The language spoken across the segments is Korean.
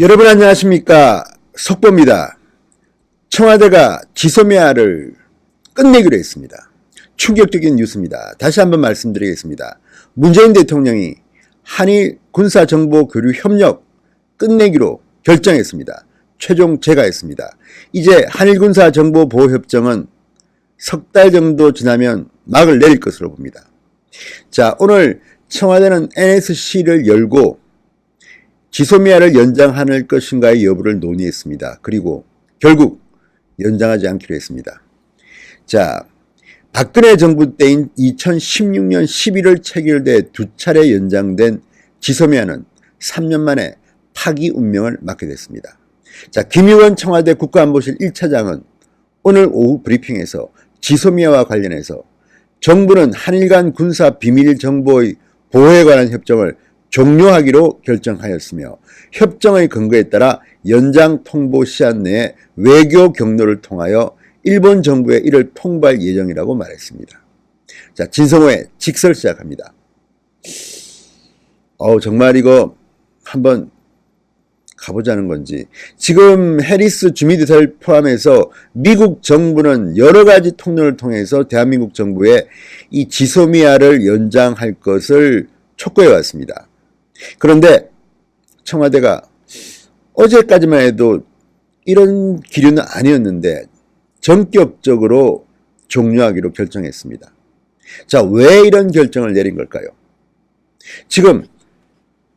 여러분 안녕하십니까? 속보입니다. 청와대가 지소미아를 끝내기로 했습니다. 충격적인 뉴스입니다. 다시 한번 말씀드리겠습니다. 문재인 대통령이 한일 군사정보교류 협력 끝내기로 결정했습니다. 최종 재가했습니다. 이제 한일 군사정보보호협정은 석 달 정도 지나면 막을 내릴 것으로 봅니다. 자, 오늘 청와대는 NSC를 열고 지소미아를 연장할 것인가의 여부를 논의했습니다. 그리고 결국 연장하지 않기로 했습니다. 자, 박근혜 정부 때인 2016년 11월 체결돼 두 차례 연장된 지소미아는 3년 만에 파기 운명을 맞게 됐습니다. 자, 김의원 청와대 국가안보실 1차장은 오늘 오후 브리핑에서 지소미아와 관련해서 정부는 한일 간 군사 비밀 정보의 보호에 관한 협정을 종료하기로 결정하였으며 협정의 근거에 따라 연장 통보 시한 내에 외교 경로를 통하여 일본 정부에 이를 통보할 예정이라고 말했습니다. 자, 진성호의 직설 시작합니다. 정말 이거 한번 가보자는 건지. 지금 해리스 주미대사를 포함해서 미국 정부는 여러 가지 통로를 통해서 대한민국 정부에 이 지소미아를 연장할 것을 촉구해 왔습니다. 그런데 청와대가 어제까지만 해도 이런 기류는 아니었는데 전격적으로 종료하기로 결정했습니다. 자, 왜 이런 결정을 내린 걸까요? 지금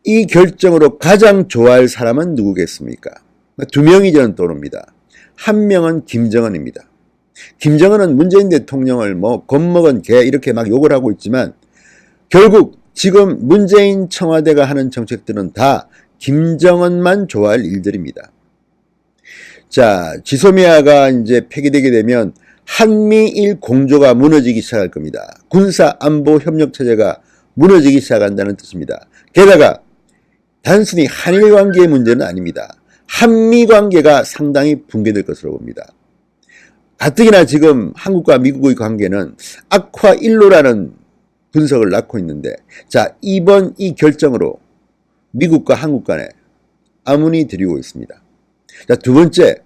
이 결정으로 가장 좋아할 사람은 누구겠습니까? 두 명이 저는 떠오릅니다. 한 명은 김정은입니다. 김정은은 문재인 대통령을 겁먹은 개 이렇게 막 욕을 하고 있지만 결국 지금 문재인 청와대가 하는 정책들은 다 김정은만 좋아할 일들입니다. 자, 지소미아가 이제 폐기되게 되면 한미일 공조가 무너지기 시작할 겁니다. 군사 안보 협력 체제가 무너지기 시작한다는 뜻입니다. 게다가 단순히 한일 관계의 문제는 아닙니다. 한미 관계가 상당히 붕괴될 것으로 봅니다. 가뜩이나 지금 한국과 미국의 관계는 악화 일로라는 분석을 낳고 있는데, 자, 이번 이 결정으로 미국과 한국 간에 아문이 들이고 있습니다. 자, 두 번째,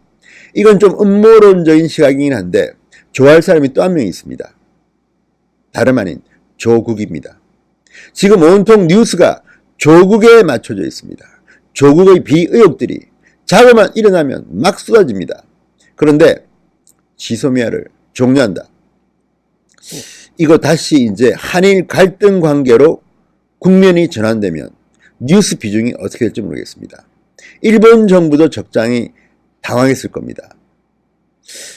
이건 좀 음모론적인 시각이긴 한데 좋아할 사람이 또 한 명 있습니다. 다름 아닌 조국입니다. 지금 온통 뉴스가 조국에 맞춰져 있습니다. 조국의 비의혹들이 자고만 일어나면 막 쏟아집니다. 그런데 지소미아를 종료한다. 이거 다시 이제 한일 갈등 관계로 국면이 전환되면 뉴스 비중이 어떻게 될지 모르겠습니다. 일본 정부도 적잖이 당황했을 겁니다.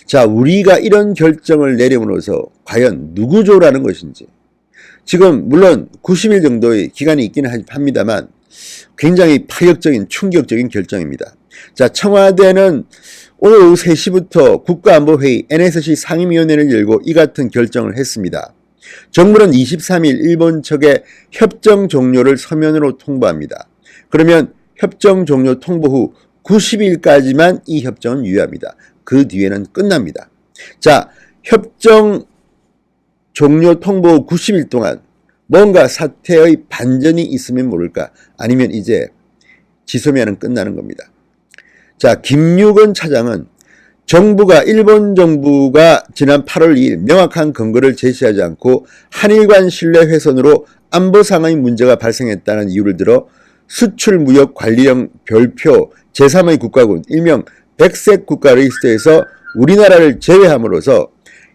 자, 우리가 이런 결정을 내림으로써 과연 누구 조라는 것인지. 지금 물론 90일 정도의 기간이 있기는 합니다만 굉장히 파격적인 충격적인 결정입니다. 자, 청와대는 오늘 오후 3시부터 국가안보회의 NSC 상임위원회를 열고 이 같은 결정을 했습니다. 정부는 23일 일본 측에 협정 종료를 서면으로 통보합니다. 그러면 협정 종료 통보 후 90일까지만 이 협정은 유효합니다. 그 뒤에는 끝납니다. 자, 협정 종료 통보 후 90일 동안 뭔가 사태의 반전이 있으면 모를까? 아니면 이제 지소미아는 끝나는 겁니다. 자, 김육은 차장은 일본 정부가 지난 8월 2일 명확한 근거를 제시하지 않고 한일 간 신뢰 훼손으로 안보상의 문제가 발생했다는 이유를 들어 수출무역관리령 별표 제3의 국가군 일명 백색 국가 리스트에서 우리나라를 제외함으로써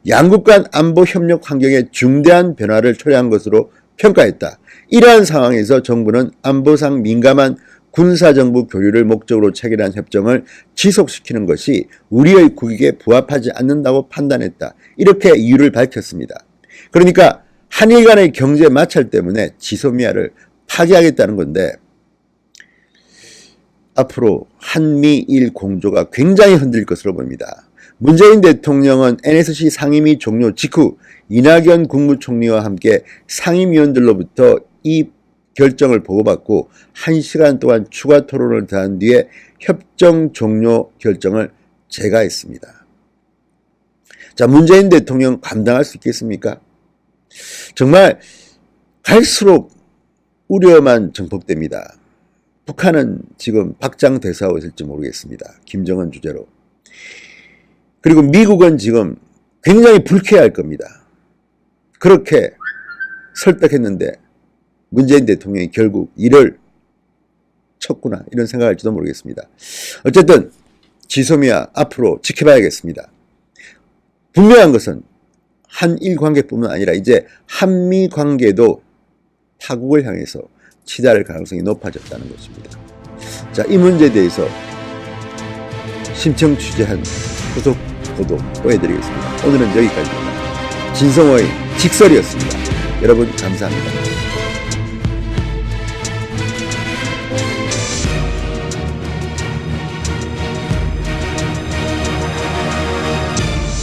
양국 간 안보 협력 환경에 중대한 변화를 초래한 것으로 평가했다. 이러한 상황에서 정부는 안보상 민감한 군사정보 교류를 목적으로 체결한 협정을 지속시키는 것이 우리의 국익에 부합하지 않는다고 판단했다. 이렇게 이유를 밝혔습니다. 그러니까 한일 간의 경제 마찰 때문에 지소미아를 파기하겠다는 건데 앞으로 한미일 공조가 굉장히 흔들릴 것으로 보입니다. 문재인 대통령은 NSC 상임위 종료 직후 이낙연 국무총리와 함께 상임위원들로부터 이 결정을 보고받고 1시간 동안 추가 토론을 한 뒤에 협정 종료 결정을 재가했습니다. 자, 문재인 대통령 감당할 수 있겠습니까? 정말 갈수록 우려만 증폭됩니다. 북한은 지금 박장대소하고 있을지 모르겠습니다. 김정은 주재로. 그리고 미국은 지금 굉장히 불쾌할 겁니다. 그렇게 설득했는데 문재인 대통령이 결국 이를 쳤구나 이런 생각할지도 모르겠습니다. 어쨌든 지소미아 앞으로 지켜봐야겠습니다. 분명한 것은 한일 관계뿐만 아니라 이제 한미 관계도 파국을 향해서 치달을 가능성이 높아졌다는 것입니다. 자, 이 문제에 대해서 심층 취재한 후속 보도 보여드리겠습니다. 오늘은 여기까지입니다. 진성호의 직설이었습니다. 여러분 감사합니다.